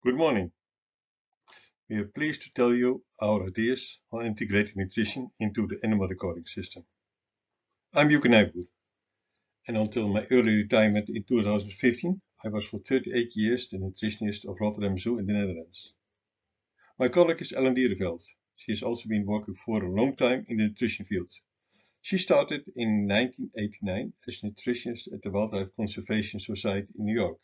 Good morning. We are pleased to tell you our ideas on integrating nutrition into the animal recording system. I'm Yuke Nijboer, and until my early retirement in 2015, I was for 38 years the nutritionist of Rotterdam Zoo in the Netherlands. My colleague is Ellen Dierenveld. She has also been working for a long time in the nutrition field. She started in 1989 as a nutritionist at the Wildlife Conservation Society in New York.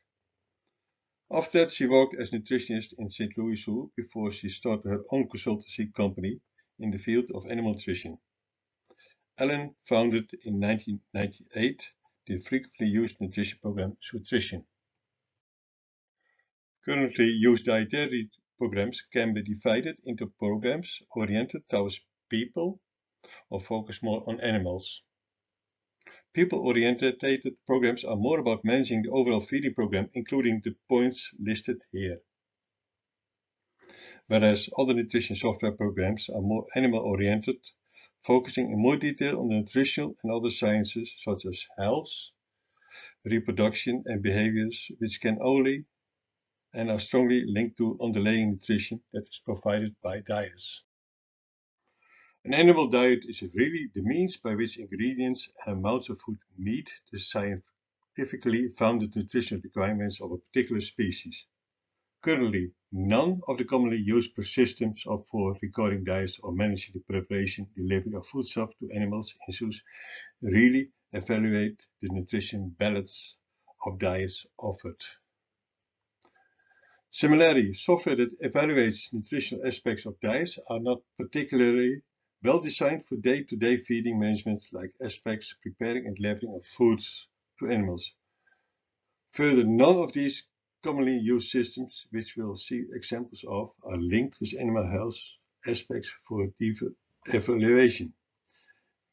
After that, she worked as nutritionist in St. Louis Zoo before she started her own consultancy company in the field of animal nutrition. Ellen founded in 1998 the frequently used nutrition program Nutrition. Currently used dietary programs can be divided into programs oriented towards people or focus more on animals. People-oriented programs are more about managing the overall feeding program, including the points listed here. Whereas other nutrition software programs are more animal-oriented, focusing in more detail on the nutritional and other sciences such as health, reproduction and behaviors, which can only and are strongly linked to underlying nutrition that is provided by diets. An animal diet is really the means by which ingredients and amounts of food meet the scientifically founded nutritional requirements of a particular species. Currently, none of the commonly used systems for recording diets or managing the preparation and delivery of foodstuff to animals in zoos really evaluate the nutrition balance of diets offered. Similarly, software that evaluates nutritional aspects of diets are not particularly well designed for day-to-day feeding management like aspects preparing and delivering of foods to animals. Further, none of these commonly used systems, which we'll see examples of, are linked with animal health aspects for evaluation.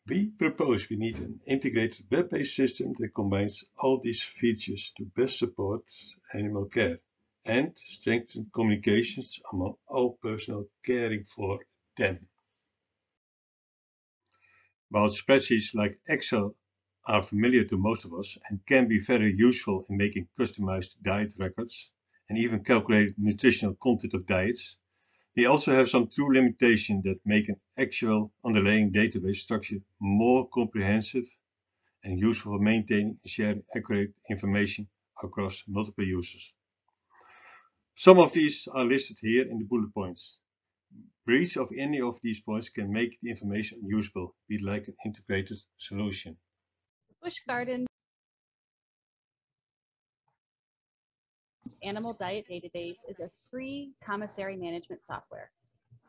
We propose we need an integrated web-based system that combines all these features to best support animal care and strengthen communications among all personnel caring for them. While spreadsheets like Excel are familiar to most of us and can be very useful in making customized diet records and even calculate nutritional content of diets, they also have some true limitations that make an actual underlying database structure more comprehensive and useful for maintaining and sharing accurate information across multiple users. Some of these are listed here in the bullet points. Breach of any of these points can make the information unusable, be like an integrated solution. Busch Gardens Animal Diet Database is a free commissary management software.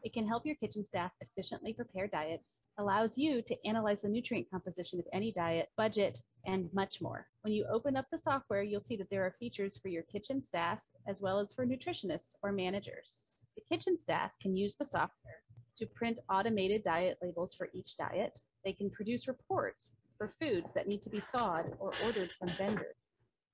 It can help your kitchen staff efficiently prepare diets, allows you to analyze the nutrient composition of any diet, budget, and much more. When you open up the software, you'll see that there are features for your kitchen staff as well as for nutritionists or managers. The kitchen staff can use the software to print automated diet labels for each diet. They can produce reports for foods that need to be thawed or ordered from vendors.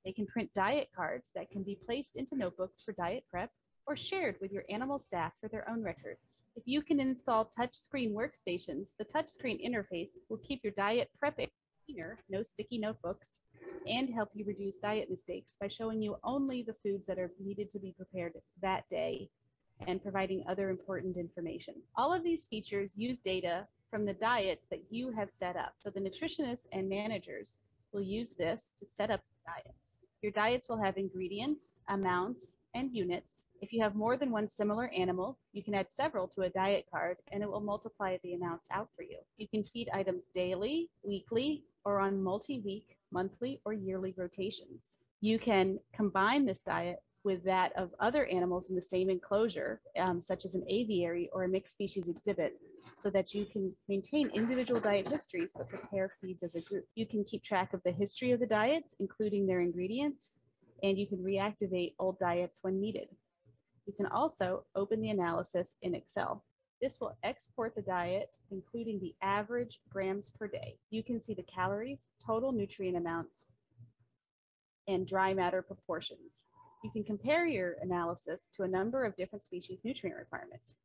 They can print diet cards that can be placed into notebooks for diet prep or shared with your animal staff for their own records. If you can install touchscreen workstations, the touchscreen interface will keep your diet prep cleaner, no sticky notebooks, and help you reduce diet mistakes by showing you only the foods that are needed to be prepared that day and providing other important information. All of these features use data from the diets that you have set up. So the nutritionists and managers will use this to set up diets. Your diets will have ingredients, amounts, and units. If you have more than one similar animal, you can add several to a diet card and it will multiply the amounts out for you. You can feed items daily, weekly, or on multi-week, monthly, or yearly rotations. You can combine this diet with that of other animals in the same enclosure, such as an aviary or a mixed species exhibit, so that you can maintain individual diet histories but prepare feeds as a group. You can keep track of the history of the diets, including their ingredients, and you can reactivate old diets when needed. You can also open the analysis in Excel. This will export the diet, including the average grams per day. You can see the calories, total nutrient amounts, and dry matter proportions. You can compare your analysis to a number of different species nutrient requirements.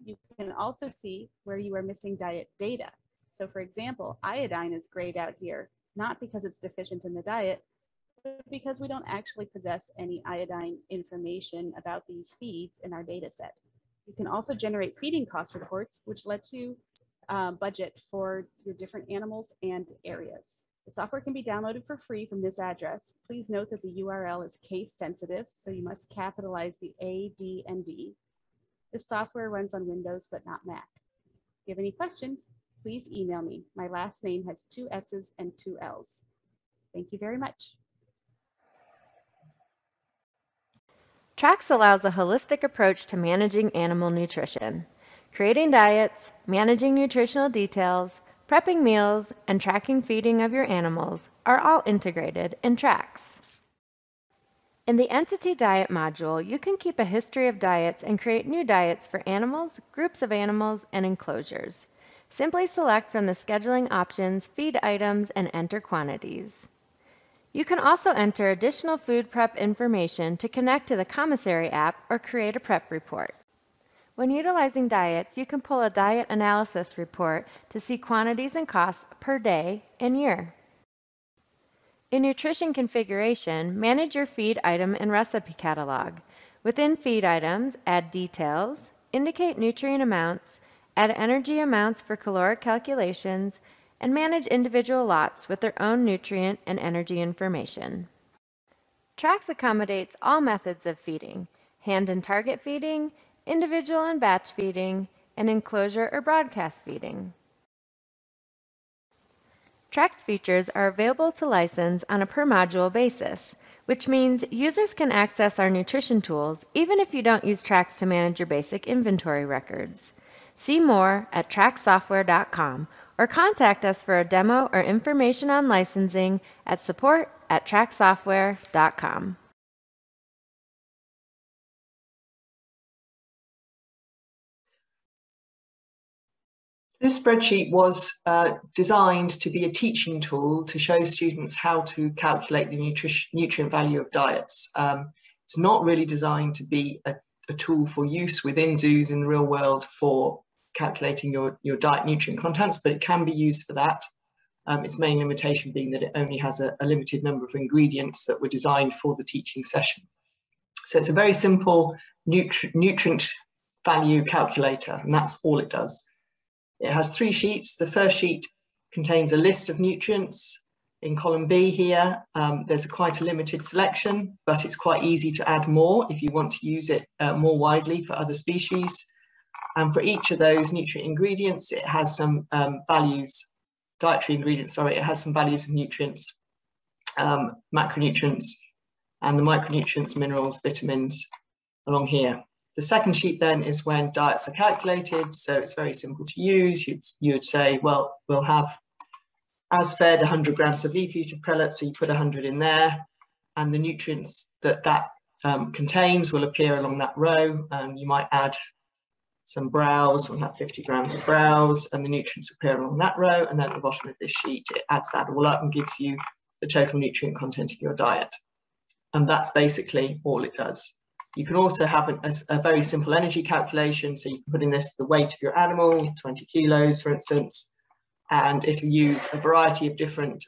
You can also see where you are missing diet data. So for example, iodine is grayed out here, not because it's deficient in the diet, because we don't actually possess any iodine information about these feeds in our data set. You can also generate feeding cost reports, which lets you budget for your different animals and areas. The software can be downloaded for free from this address. Please note that the URL is case sensitive, so you must capitalize the A, D, and D. This software runs on Windows, but not Mac. If you have any questions, please email me. My last name has 2 S's and 2 L's. Thank you very much. TRACS allows a holistic approach to managing animal nutrition. Creating diets, managing nutritional details, prepping meals, and tracking feeding of your animals are all integrated in TRACS. In the Entity Diet module, you can keep a history of diets and create new diets for animals, groups of animals, and enclosures. Simply select from the scheduling options, feed items, and enter quantities. You can also enter additional food prep information to connect to the Commissary app or create a prep report. When utilizing diets, you can pull a diet analysis report to see quantities and costs per day and year. In Nutrition Configuration, manage your feed item and recipe catalog. Within feed items, add details, indicate nutrient amounts, add energy amounts for caloric calculations, and manage individual lots with their own nutrient and energy information. TRACS accommodates all methods of feeding: hand and target feeding, individual and batch feeding, and enclosure or broadcast feeding. TRACS features are available to license on a per-module basis, which means users can access our nutrition tools even if you don't use TRACS to manage your basic inventory records. See more at tracssoftware.com or contact us for a demo or information on licensing at support@tracssoftware.com. This spreadsheet was designed to be a teaching tool to show students how to calculate the nutrient value of diets. It's not really designed to be a tool for use within zoos in the real world for calculating your diet nutrient contents, but it can be used for that. Its main limitation being that it only has a limited number of ingredients that were designed for the teaching session. So it's a very simple nutrient value calculator, and that's all it does. It has 3 sheets. The first sheet contains a list of nutrients. In column B here, there's quite a limited selection, but it's quite easy to add more if you want to use it more widely for other species. And for each of those nutrient ingredients, it has some values, dietary ingredients, sorry, it has some values of nutrients, macronutrients, and the micronutrients, minerals, vitamins along here. The second sheet then is when diets are calculated, so it's very simple to use. You would say, well, we'll have as fed 100 grams of leaf eater pellet, so you put 100 in there, and the nutrients that contains will appear along that row, and you might add some browse, we'll have 50 grams of browse, and the nutrients appear along that row, and then at the bottom of this sheet, it adds that all up and gives you the total nutrient content of your diet. And that's basically all it does. You can also have a very simple energy calculation. So you can put in this the weight of your animal, 20 kilos, for instance, and it'll use a variety of different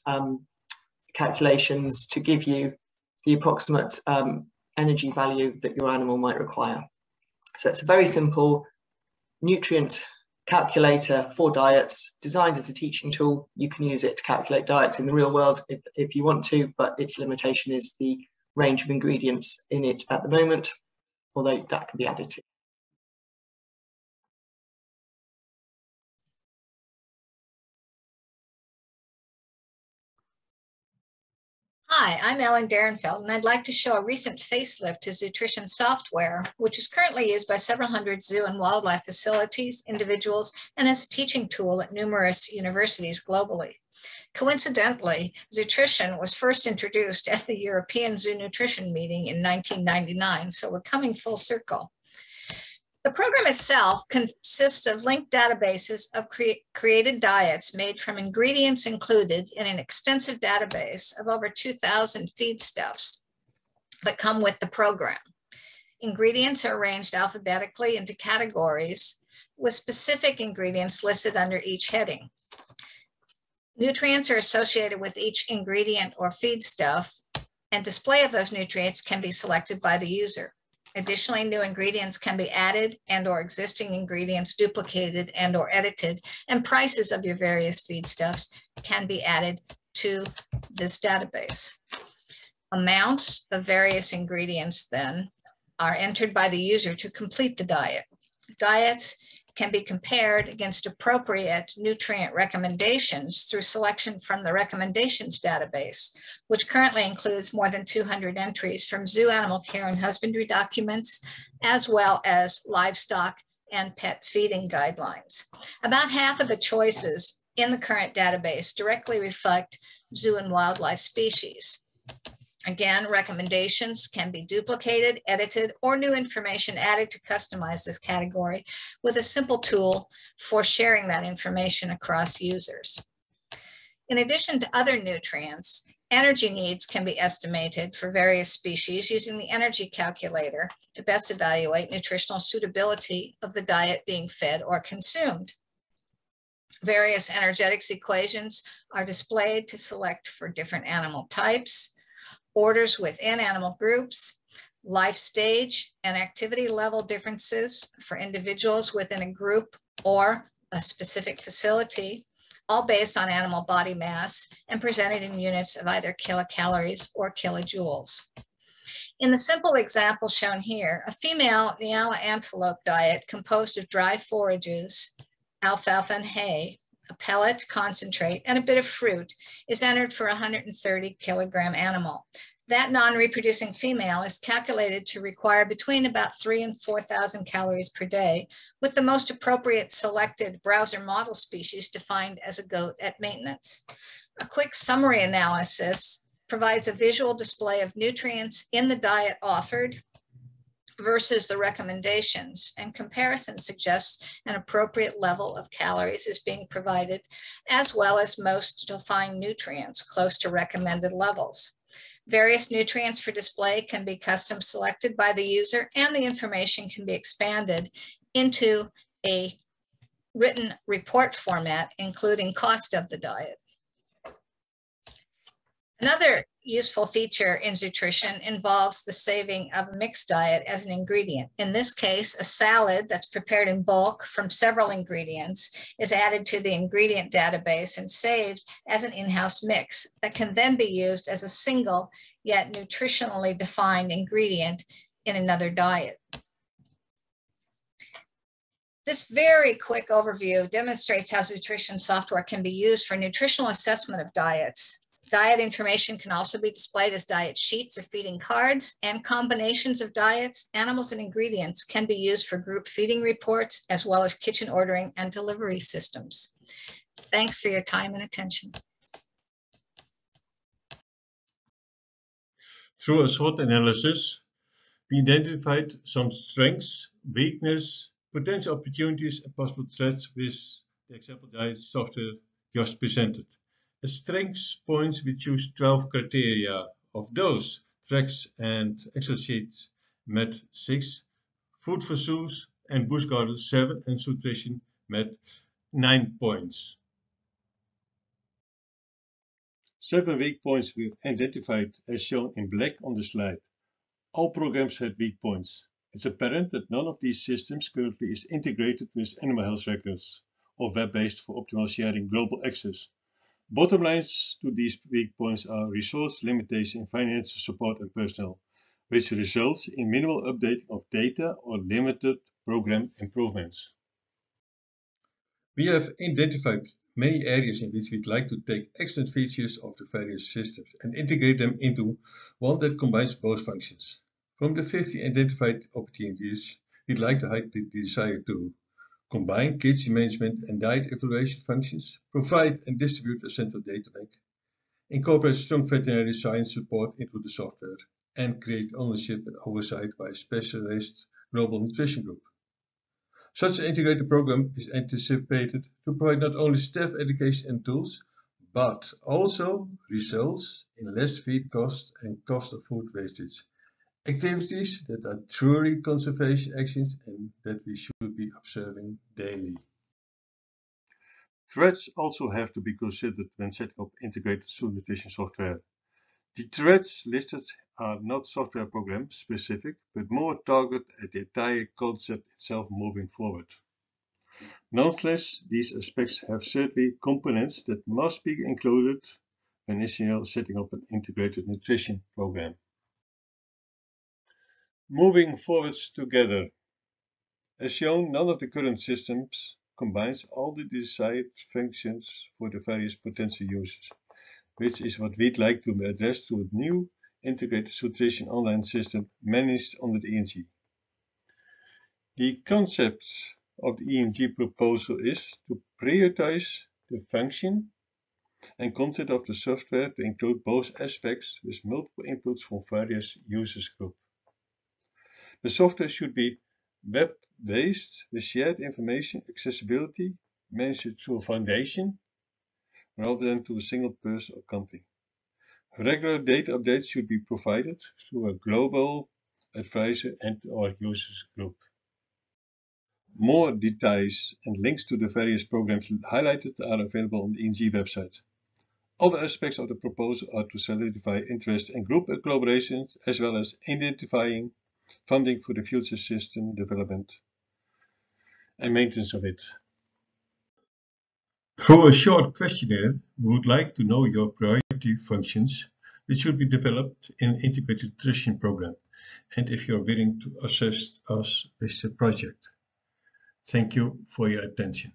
calculations to give you the approximate energy value that your animal might require. So it's a very simple nutrient calculator for diets, designed as a teaching tool. You can use it to calculate diets in the real world if you want to, but its limitation is the range of ingredients in it at the moment, although that can be added to. Hi, I'm Ellen Darenfeld, and I'd like to show a recent facelift to Zootrition software, which is currently used by several hundred zoo and wildlife facilities, individuals, and as a teaching tool at numerous universities globally. Coincidentally, Zootrition was first introduced at the European Zoo Nutrition meeting in 1999, so we're coming full circle. The program itself consists of linked databases of created diets made from ingredients included in an extensive database of over 2,000 feedstuffs that come with the program. Ingredients are arranged alphabetically into categories with specific ingredients listed under each heading. Nutrients are associated with each ingredient or feedstuff, and display of those nutrients can be selected by the user. Additionally, new ingredients can be added and/or existing ingredients duplicated and/or edited, and prices of your various feedstuffs can be added to this database. Amounts of various ingredients then are entered by the user to complete the diet. Diets can be compared against appropriate nutrient recommendations through selection from the recommendations database, which currently includes more than 200 entries from zoo animal care and husbandry documents, as well as livestock and pet feeding guidelines. About half of the choices in the current database directly reflect zoo and wildlife species. Again, recommendations can be duplicated, edited, or new information added to customize this category with a simple tool for sharing that information across users. In addition to other nutrients, energy needs can be estimated for various species using the energy calculator to best evaluate nutritional suitability of the diet being fed or consumed. Various energetics equations are displayed to select for different animal types, orders within animal groups, life stage and activity level differences for individuals within a group or a specific facility, all based on animal body mass and presented in units of either kilocalories or kilojoules. In the simple example shown here, a female Nyala antelope diet composed of dry forages, alfalfa and hay, a pellet, concentrate, and a bit of fruit is entered for a 130 kilogram animal. That non-reproducing female is calculated to require between about 3,000 and 4,000 calories per day, with the most appropriate selected browser model species defined as a goat at maintenance. A quick summary analysis provides a visual display of nutrients in the diet offered versus the recommendations, and comparison suggests an appropriate level of calories is being provided, as well as most defined nutrients close to recommended levels. Various nutrients for display can be custom selected by the user, and the information can be expanded into a written report format, including cost of the diet. Another useful feature in Zootrition involves the saving of a mixed diet as an ingredient. In this case, a salad that's prepared in bulk from several ingredients is added to the ingredient database and saved as an in-house mix that can then be used as a single yet nutritionally defined ingredient in another diet. This very quick overview demonstrates how Zootrition software can be used for nutritional assessment of diets. Diet information can also be displayed as diet sheets or feeding cards, and combinations of diets, animals, and ingredients can be used for group feeding reports, as well as kitchen ordering and delivery systems. Thanks for your time and attention. Through a SWOT analysis, we identified some strengths, weaknesses, potential opportunities, and possible threats with the example diet software just presented. As strengths points, we choose 12 criteria. Of those, tracks and Excel sheets met 6, food for zoos and bush gardens 7, and Zootrition met 9 points. 7 weak points were identified as shown in black on the slide. All programs had weak points. It's apparent that none of these systems currently is integrated with animal health records or web-based for optimal sharing global access. Bottom lines to these weak points are resource limitation, financial support, and personnel, which results in minimal updating of data or limited program improvements. We have identified many areas in which we'd like to take excellent features of the various systems and integrate them into one that combines both functions. From the 50 identified opportunities, we'd like to highlight the desire to combine kitchen management and diet evaluation functions, provide and distribute a central data bank, incorporate strong veterinary science support into the software, and create ownership and oversight by a specialized global nutrition group. Such an integrated program is anticipated to provide not only staff education and tools, but also results in less feed cost and cost of food wastage. Activities that are truly conservation actions and that we should be observing daily. Threats also have to be considered when setting up integrated zoo nutrition software. The threads listed are not software program specific, but more targeted at the entire concept itself moving forward. Nonetheless, these aspects have certainly components that must be included when initially setting up an integrated nutrition program. Moving forwards together. As shown, none of the current systems combines all the desired functions for the various potential users, which is what we'd like to address through a new integrated nutrition online system managed under the ENG. The concept of the ENG proposal is to prioritize the function and content of the software to include both aspects with multiple inputs from various users groups. The software should be web-based with shared information accessibility managed through a foundation rather than to a single person or company. Regular data updates should be provided through a global advisor and/or users group. More details and links to the various programs highlighted are available on the ENG website. Other aspects of the proposal are to solidify interest and group collaborations, as well as identifying funding for the future system development and maintenance of it. Through a short questionnaire, we would like to know your priority functions which should be developed in an integrated nutrition program, and if you are willing to assist us with the project. Thank you for your attention.